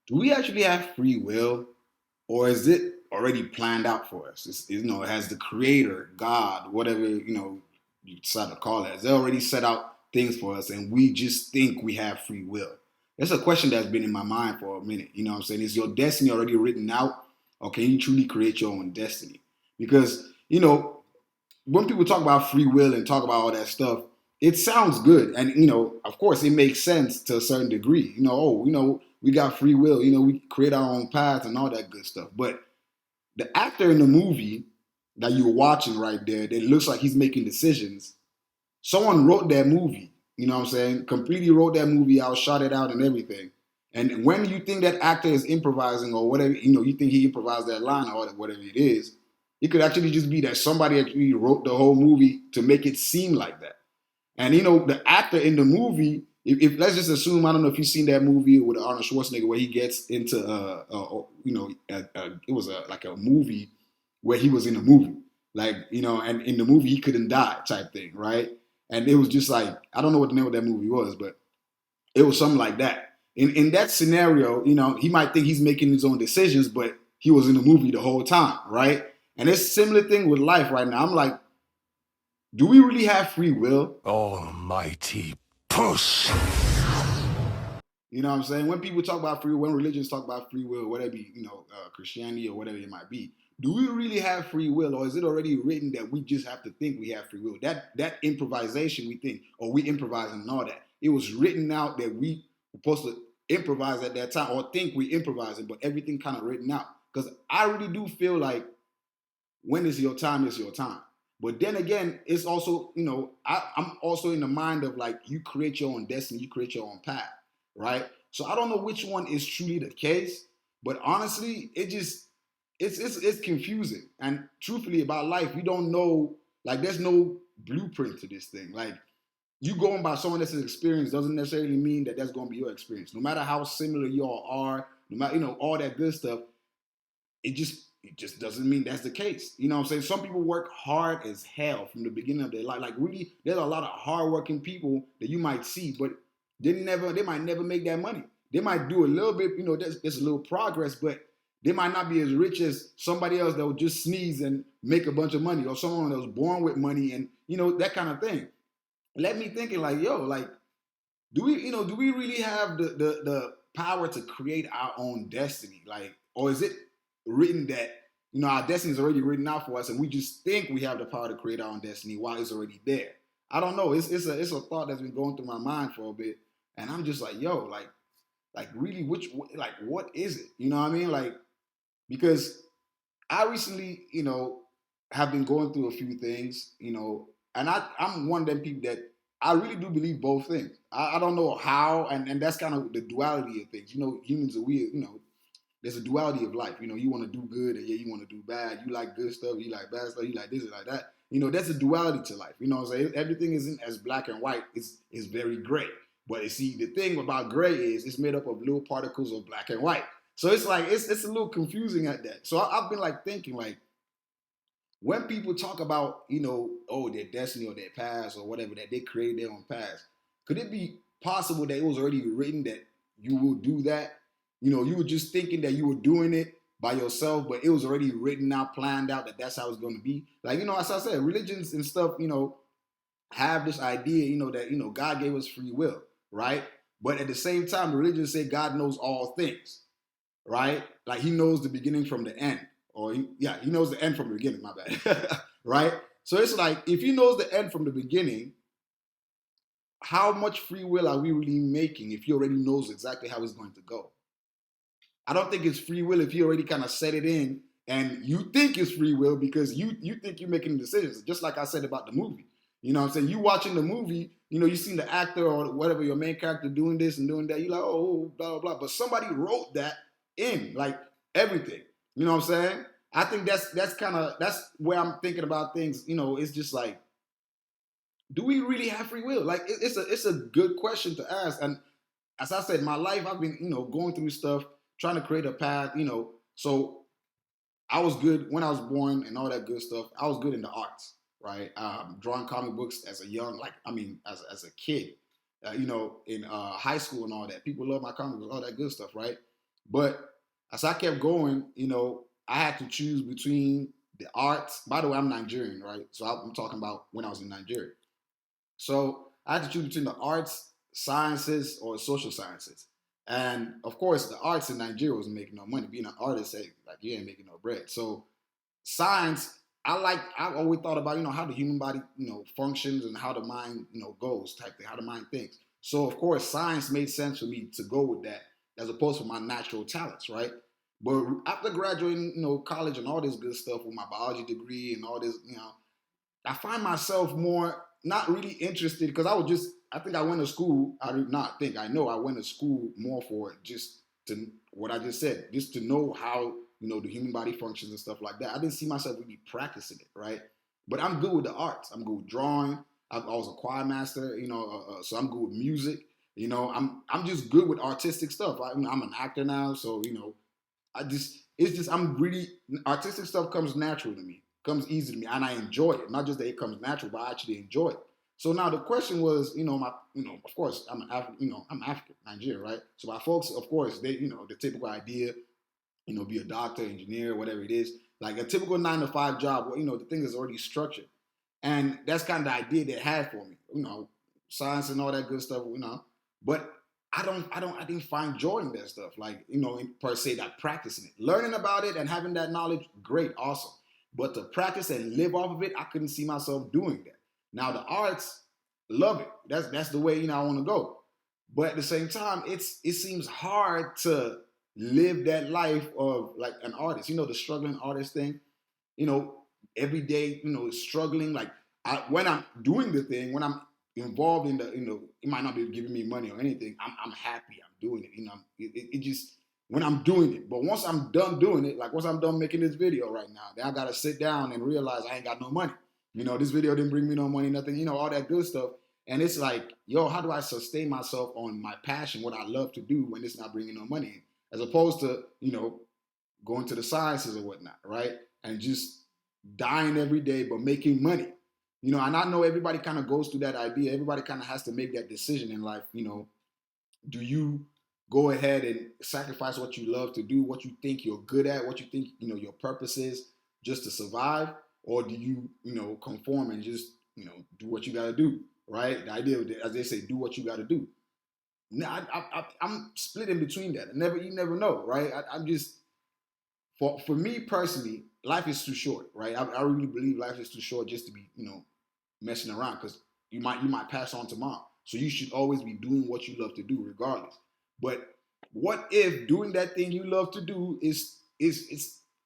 do we actually have free will, or is it already planned out for us? Has the Creator, God, whatever you decide to call it, has it already set out things for us, and we just think we have free will? That's a question that's been in my mind for a minute. You know what I'm saying? Is your destiny already written out, or can you truly create your own destiny? Because when people talk about free will and talk about all that stuff, it sounds good, and of course, it makes sense to a certain degree. We got free will. We create our own paths and all that good stuff. But the actor in the movie that you're watching right there, that looks like he's making decisions. Someone wrote that movie. You know what I'm saying? Completely wrote that movie out, shot it out, and everything. And when you think that actor is improvising or whatever, you think he improvised that line or whatever it is, it could actually just be that somebody actually wrote the whole movie to make it seem like that. And the actor in the movie, if let's just assume, I don't know if you've seen that movie with Arnold Schwarzenegger where he gets into it was like a movie where he was in a movie, like and in the movie he couldn't die type thing, right? And it was just like, I don't know what the name of that movie was, but it was something like that. In that scenario, he might think he's making his own decisions, but he was in the movie the whole time, right? And it's a similar thing with life right now. I'm like, do we really have free will? Almighty push. You know what I'm saying? When people talk about free will, when religions talk about free will, whatever it be, Christianity or whatever it might be, do we really have free will, or is it already written that we just have to think we have free will? That improvisation we think, or we improvise and all that. It was written out that we were supposed to improvise at that time, or think we improvising, but everything kind of written out. Because I really do feel like when is your time is your time. But then again, it's also, I'm also in the mind of like, you create your own destiny, you create your own path, right? So I don't know which one is truly the case, but honestly, it's confusing. And truthfully about life, we don't know, like there's no blueprint to this thing. Like you going by someone else's experience doesn't necessarily mean that that's going to be your experience. No matter how similar you all are, no matter, all that good stuff, it just doesn't mean that's the case. You know what I'm saying? Some people work hard as hell from the beginning of their life. Like really, there's a lot of hardworking people that you might see, but they might never make that money. They might do a little bit, there's a little progress, but they might not be as rich as somebody else that will just sneeze and make a bunch of money, or someone that was born with money and that kind of thing. Let me thinking like, yo, like, do we really have the power to create our own destiny? Like, or is it written that our destiny is already written out for us, and we just think we have the power to create our own destiny while it's already there? I don't know. It's a thought that's been going through my mind for a bit, and I'm just like, yo, like really, like what is it? You know what I mean? Like because I recently, have been going through a few things, and I'm one of them people that I really do believe both things. I don't know how, and that's kind of the duality of things. Humans are weird. There's a duality of life. You want to do good, and yeah, you want to do bad. You like good stuff, you like bad stuff, you like this and like that. That's a duality to life. You know what I'm saying? Everything isn't as black and white. It's very gray. But you see, the thing about gray is it's made up of little particles of black and white. So it's like it's a little confusing at that. So I've been like thinking like when people talk about oh their destiny or their past or whatever, that they created their own past, could it be possible that it was already written that you will do that? You were just thinking that you were doing it by yourself, but it was already written out, planned out that that's how it's going to be. Like as I said, religions and stuff have this idea that God gave us free will, right? But at the same time, religion say God knows all things, right? Like he knows the beginning from the end, or he knows the end from the beginning. My bad, right? So it's like if he knows the end from the beginning, how much free will are we really making if he already knows exactly how it's going to go? I don't think it's free will if he already kind of set it in, and you think it's free will because you think you're making decisions. Just like I said about the movie. You know what I'm saying? You watching the movie, you seen the actor or whatever, your main character doing this and doing that. You're like, oh, blah, blah, blah. But somebody wrote that in, like everything. You know what I'm saying? I think that's where I'm thinking about things. It's just like, do we really have free will? Like it's a good question to ask. And as I said, my life I've been, going through stuff, trying to create a path. So I was good when I was born and all that good stuff. I was good in the arts, right? Drawing comic books as a young, like I mean, as a kid, in high school and all that. People love my comic books, all that good stuff, right? But as I kept going, I had to choose between the arts. By the way, I'm Nigerian, right? So I'm talking about when I was in Nigeria. So I had to choose between the arts, sciences, or social sciences. And of course, the arts in Nigeria wasn't making no money. Being an artist, hey, like you ain't making no bread. So science, I always thought about, how the human body, functions and how the mind, goes type thing, how the mind thinks. So of course, science made sense for me to go with that as opposed to my natural talents, right? But after graduating, college and all this good stuff with my biology degree and all this, I find myself more not really interested because I think I went to school. I do not think, I know I went to school more for just to what I just said, just to know how, the human body functions and stuff like that. I didn't see myself really practicing it, right? But I'm good with the arts. I'm good with drawing. I was a choir master, so I'm good with music. I'm just good with artistic stuff. I'm an actor now, so it's just I'm really artistic stuff comes natural to me, comes easy to me, and I enjoy it. Not just that it comes natural, but I actually enjoy it. So now the question was, of course, I'm African, Nigerian, right? So my folks, of course, they, the typical idea, be a doctor, engineer, whatever it is, like a typical 9 to 5 job. Well, the thing is already structured, and that's kind of the idea they had for me. Science and all that good stuff. But I didn't find joy in that stuff. Like, per se, that practicing it, learning about it and having that knowledge, great, awesome. But to practice and live off of it, I couldn't see myself doing that. Now the arts, love it. That's the way, I want to go. But at the same time, it seems hard to live that life of like an artist, the struggling artist thing, you know, every day, struggling. Like when I'm doing the thing, when I'm involved in the, it might not be giving me money or anything. I'm happy. I'm doing it. It just when I'm doing it. But once I'm done doing it, like once I'm done making this video right now, then I gotta sit down and realize I ain't got no money. This video didn't bring me no money, nothing. All that good stuff. And it's like, yo, how do I sustain myself on my passion, what I love to do when it's not bringing no money in? As opposed to, going to the sciences or whatnot, right? And just dying every day, but making money. And I know everybody kind of goes through that idea. Everybody kind of has to make that decision in life. Do you go ahead and sacrifice what you love to do, what you think you're good at, what you think, your purpose is just to survive? Or do you, conform and just, do what you got to do, right? The idea, as they say, do what you got to do. Now, I'm split in between that. You never know, right? I'm just, for me personally, life is too short, right? I really believe life is too short just to be, messing around because you might pass on tomorrow. So you should always be doing what you love to do, regardless. But what if doing that thing you love to do is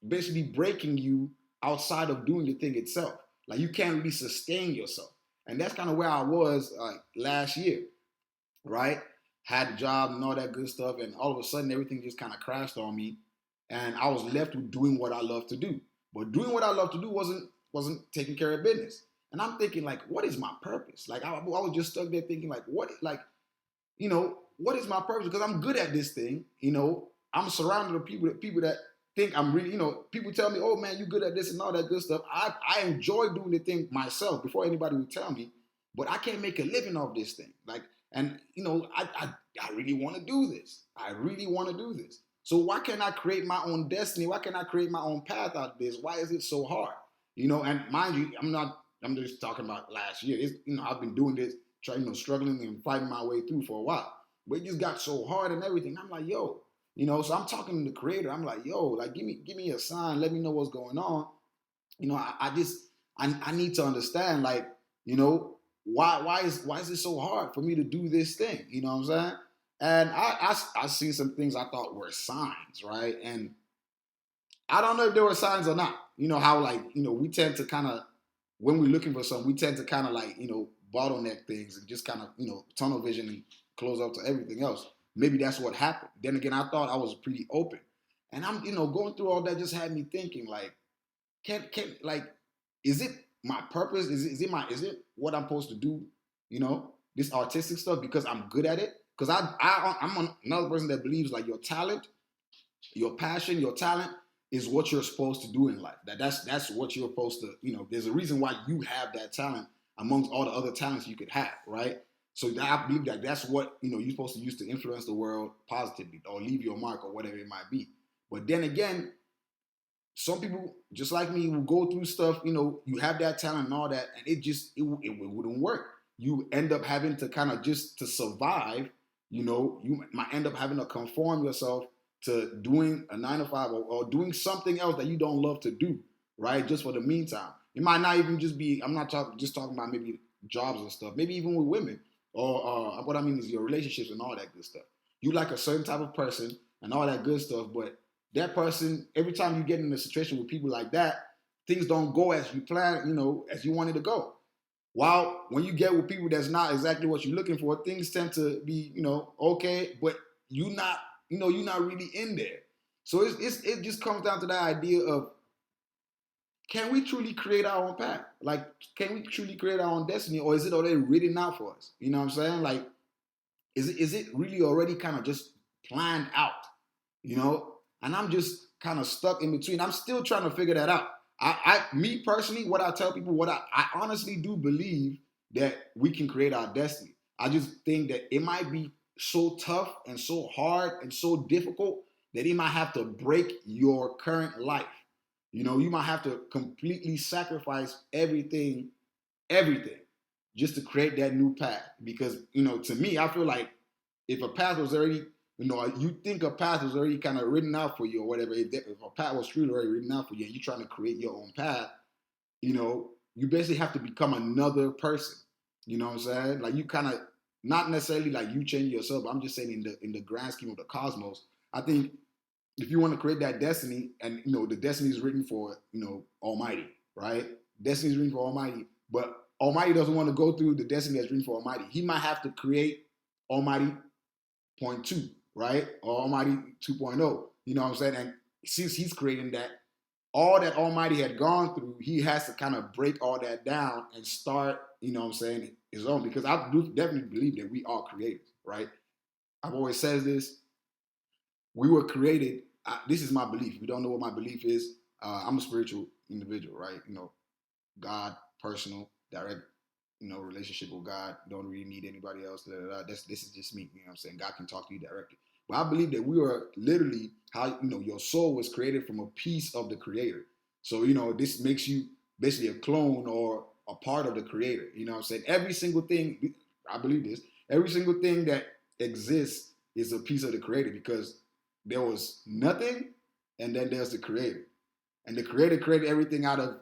basically breaking you outside of doing the thing itself? Like you can't really sustain yourself, and that's kind of where I was last year, right? Had a job and all that good stuff, and all of a sudden everything just kind of crashed on me, and I was left with doing what I love to do. But doing what I love to do wasn't taking care of business. And I'm thinking like, what is my purpose? Like I was just stuck there thinking like, what is my purpose? Because I'm good at this thing. I'm surrounded with people that think I'm really, people tell me, oh man, you good at this and all that good stuff. I enjoy doing the thing myself before anybody would tell me, but I can't make a living off this thing. Like, and I really want to do this. I really want to do this. So why can't I create my own destiny? Why can't I create my own path out of this? Why is it so hard? And mind you, I'm just talking about last year. I've been doing this, struggling and fighting my way through for a while. But it just got so hard and everything. I'm like, yo, so I'm talking to the creator. I'm like, yo, like give me a sign, let me know what's going on. I need to understand, like, why is it so hard for me to do this thing? You know what I'm saying? And I see some things I thought were signs, right? And I don't know if there were signs or not. You know how like, we tend to kind of, when we're looking for something, we tend to kind of like, bottleneck things and just kind of, tunnel vision and close up to everything else. Maybe that's what happened. Then again, I thought I was pretty open. And I'm, going through all that just had me thinking like, can like, is it my purpose? Is it what I'm supposed to do? This artistic stuff because I'm good at it. Because I'm another person that believes like your talent, your passion, your talent is what you're supposed to do in life. That's what you're supposed to. There's a reason why you have that talent amongst all the other talents you could have, right? So I believe that that's what you're supposed to use to influence the world positively or leave your mark or whatever it might be. But then again, some people just like me will go through stuff. You have that talent and all that, and it wouldn't work. You end up having to kind of just to survive. You might end up having to conform yourself to doing a 9 to 5 or doing something else that you don't love to do, right? Just for the meantime. It might not even just be. I'm not just talking about maybe jobs and stuff. Maybe even with women, or what I mean is your relationships and all that good stuff. You like a certain type of person and all that good stuff, but that person, every time you get in a situation with people like that, things don't go as you plan, as you wanted to go. While when you get with people that's not exactly what you're looking for, things tend to be, okay, but you're not really in there. So it just comes down to that idea of, can we truly create our own path? Like, can we truly create our own destiny, or is it already written out for us? You know what I'm saying? Like, is it really already kind of just planned out? And I'm just kind of stuck in between. I'm still trying to figure that out. Me personally, what I tell people, I honestly do believe that we can create our destiny. I just think that it might be so tough and so hard and so difficult that it might have to break your current life. You might have to completely sacrifice everything, just to create that new path. Because, to me, I feel like if a path was already, you think a path was already kind of written out for you or whatever, if a path was truly already written out for you and you're trying to create your own path, you basically have to become another person. You know what I'm saying? Like, you kind of, not necessarily like you change yourself, but I'm just saying in the grand scheme of the cosmos, I think if you want to create that destiny, and the destiny is written for Almighty, right? Destiny is written for Almighty, but Almighty doesn't want to go through the destiny that's written for Almighty. He might have to create Almighty point two, right? Or Almighty 2.0. You know what I'm saying? And since he's creating that, all that Almighty had gone through, he has to kind of break all that down and start, his own. Because I do definitely believe that we are creators, right? I've always said this. We were created. This is my belief. If you don't know what my belief is, I'm a spiritual individual, right? God, personal, direct, relationship with God. Don't really need anybody else. This is just me. You know what I'm saying? God can talk to you directly. But I believe that we are literally how your soul was created from a piece of the Creator. So this makes you basically a clone or a part of the Creator. You know what I'm saying? Every single thing, I believe this. Every single thing that exists is a piece of the Creator, because there was nothing, and then there's the Creator, and the Creator created everything out of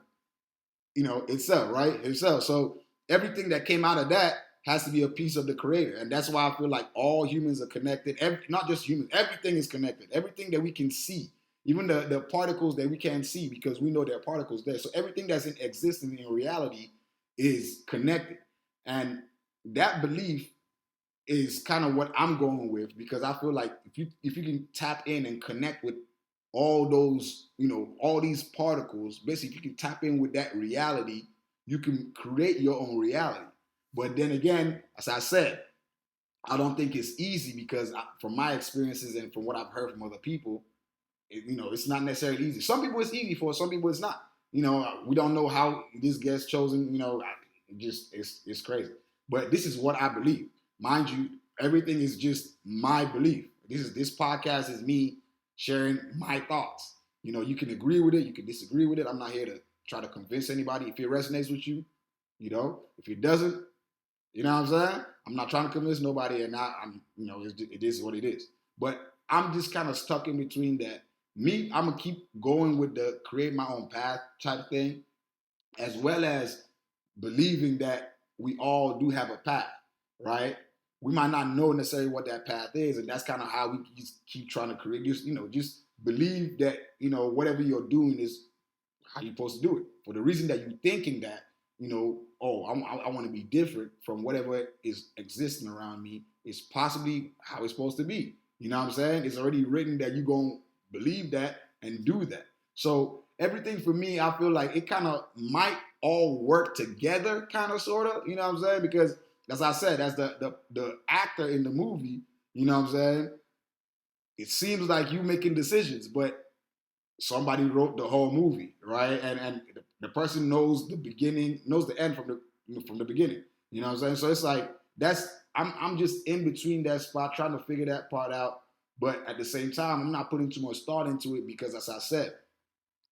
itself, right? Itself. So everything that came out of that has to be a piece of the Creator, and that's why I feel like all humans are connected. Not just humans, everything is connected. Everything that we can see, even the particles that we can't see, because we know there are particles there. So everything that's in existence in reality is connected, and that belief is kind of what I'm going with, because I feel like if you can tap in and connect with all those, all these particles, basically if you can tap in with that reality, you can create your own reality. But then again, as I said, I don't think it's easy, because from my experiences and from what I've heard from other people, it's not necessarily easy. Some people it's easy for, some people it's not. We don't know how this gets chosen. It's crazy. But this is what I believe. Mind you, everything is just my belief. This podcast is me sharing my thoughts. You can agree with it, you can disagree with it. I'm not here to try to convince anybody. If it resonates with you, if it doesn't, you know what I'm saying? I'm not trying to convince nobody, and it is what it is. But I'm just kind of stuck in between that. Me, I'm gonna keep going with the create my own path type thing, as well as believing that we all do have a path, right? We might not know necessarily what that path is, and that's kind of how we just keep trying to create. Just believe that whatever you're doing is how you're supposed to do it. For the reason that you're thinking that, I want to be different from whatever is existing around me, is possibly how it's supposed to be. You know what I'm saying? It's already written that you're going to believe that and do that. So everything for me, I feel like it kind of might all work together, kind of, sort of. You know what I'm saying? Because as I said, as the actor in the movie, you know what I'm saying? It seems like you making decisions, but somebody wrote the whole movie, right? And the person knows the beginning, knows the end from the beginning. You know what I'm saying? So it's like I'm just in between that spot, trying to figure that part out. But at the same time, I'm not putting too much thought into it because, as I said,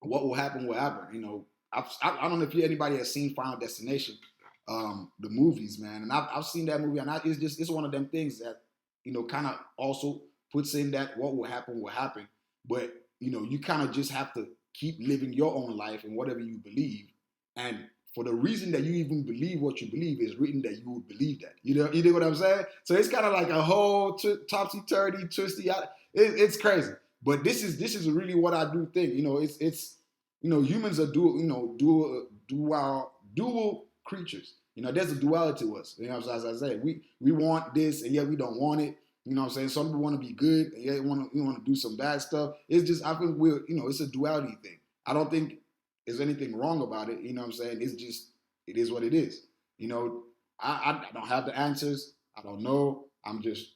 what will happen will happen. I don't know if anybody has seen Final Destination, the movies, man, and I've seen that movie, and it's one of them things that kind of also puts in that what will happen, but you kind of just have to keep living your own life and whatever you believe, and for the reason that you even believe what you believe is written that you would believe that. You know what I'm saying? So it's kind of like a whole topsy-turvy, twisty. It's crazy. But this is really what I do think. It's humans are dual creatures. There's a duality to us. As I say, we want this and yet we don't want it. You know what I'm saying? Some people want to be good and yet want to do some bad stuff. It's just I think it's a duality thing. I don't think there's anything wrong about it. You know what I'm saying? It's just it is what it is. I don't have the answers. I don't know. I'm just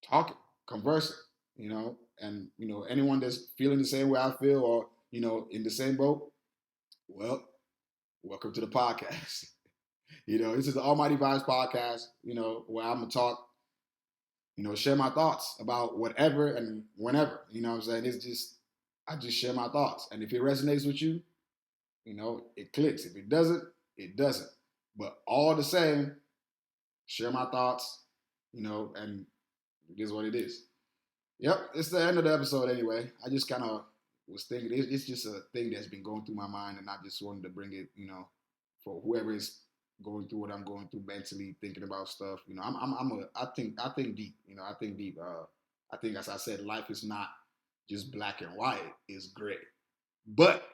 talking, conversing, and anyone that's feeling the same way I feel or in the same boat, well, welcome to the podcast. This is the Almighty Vibes podcast, where I'm gonna talk, share my thoughts about whatever and whenever. You know what I'm saying? It's just I just share my thoughts. And if it resonates with you, it clicks. If it doesn't, it doesn't. But all the same, share my thoughts, and it is what it is. Yep, it's the end of the episode anyway. I just kind of was thinking it's just a thing that's been going through my mind, and I just wanted to bring it, for whoever is going through what I'm going through mentally, thinking about stuff. I think deep. I think deep. I think, as I said, life is not just black and white; it's gray. But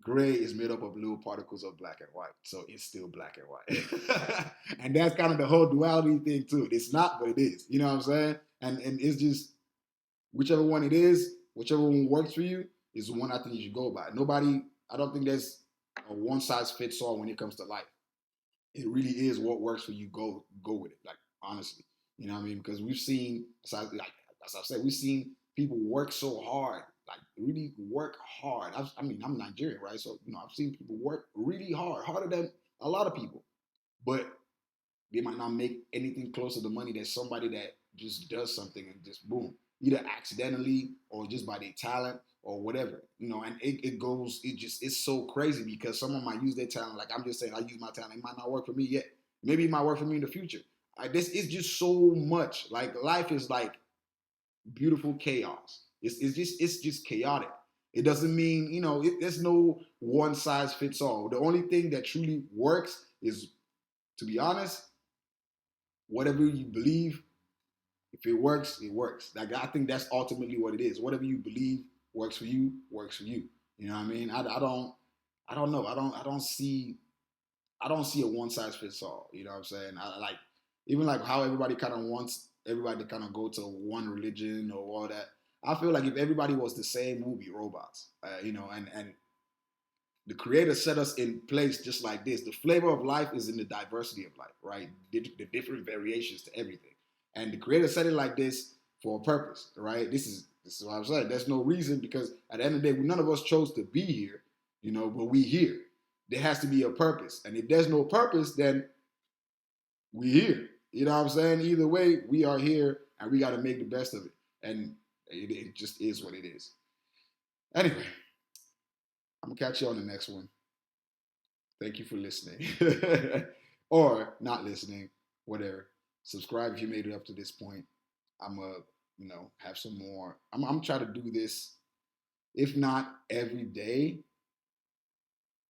gray is made up of little particles of black and white, so it's still black and white. And that's kind of the whole duality thing too. It's not, but it is. You know what I'm saying? And it's just whichever one it is, whichever one works for you is the one I think you should go by. I don't think there's a one size fits all when it comes to life. It really is what works for you. Go with it. Like, honestly, you know what I mean? Because we've seen, as I've said, we've seen people work so hard, like really work hard. I'm Nigerian, right? So I've seen people work really hard, harder than a lot of people, but they might not make anything close to the money that somebody that just does something and just boom, either accidentally or just by their talent or whatever, and it's so crazy because someone might use their talent. Like I'm just saying, I use my talent. It might not work for me yet. Maybe it might work for me in the future. This is just so much. Like life is like beautiful chaos. It's just chaotic. It doesn't mean, there's no one size fits all. The only thing that truly works is, to be honest, whatever you believe, if it works, it works. Like I think that's ultimately what it is. Whatever you believe works for you, works for you. You know what I mean? I don't know. I don't see a one size fits all. You know what I'm saying? I like even like how everybody kind of wants everybody to kind of go to one religion or all that. I feel like if everybody was the same, we'll be robots. And the creator set us in place just like this. The flavor of life is in the diversity of life, right? The different variations to everything. And the creator set it like this for a purpose, right? This is what I'm saying. There's no reason because at the end of the day, none of us chose to be here, but we here. There has to be a purpose. And if there's no purpose, then we here. You know what I'm saying? Either way, we are here and we got to make the best of it. And it just is what it is. Anyway, I'm going to catch you on the next one. Thank you for listening. Or not listening, whatever. Subscribe if you made it up to this point. I'm going to, have some more. I'm trying to do this, if not every day,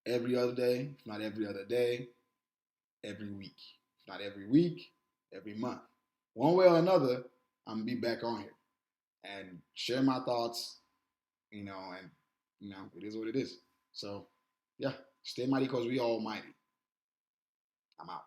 every other day, if not every other day, every week. If not every week, every month. One way or another, I'm going to be back on here and share my thoughts, and, it is what it is. So, yeah, stay mighty because we all mighty. I'm out.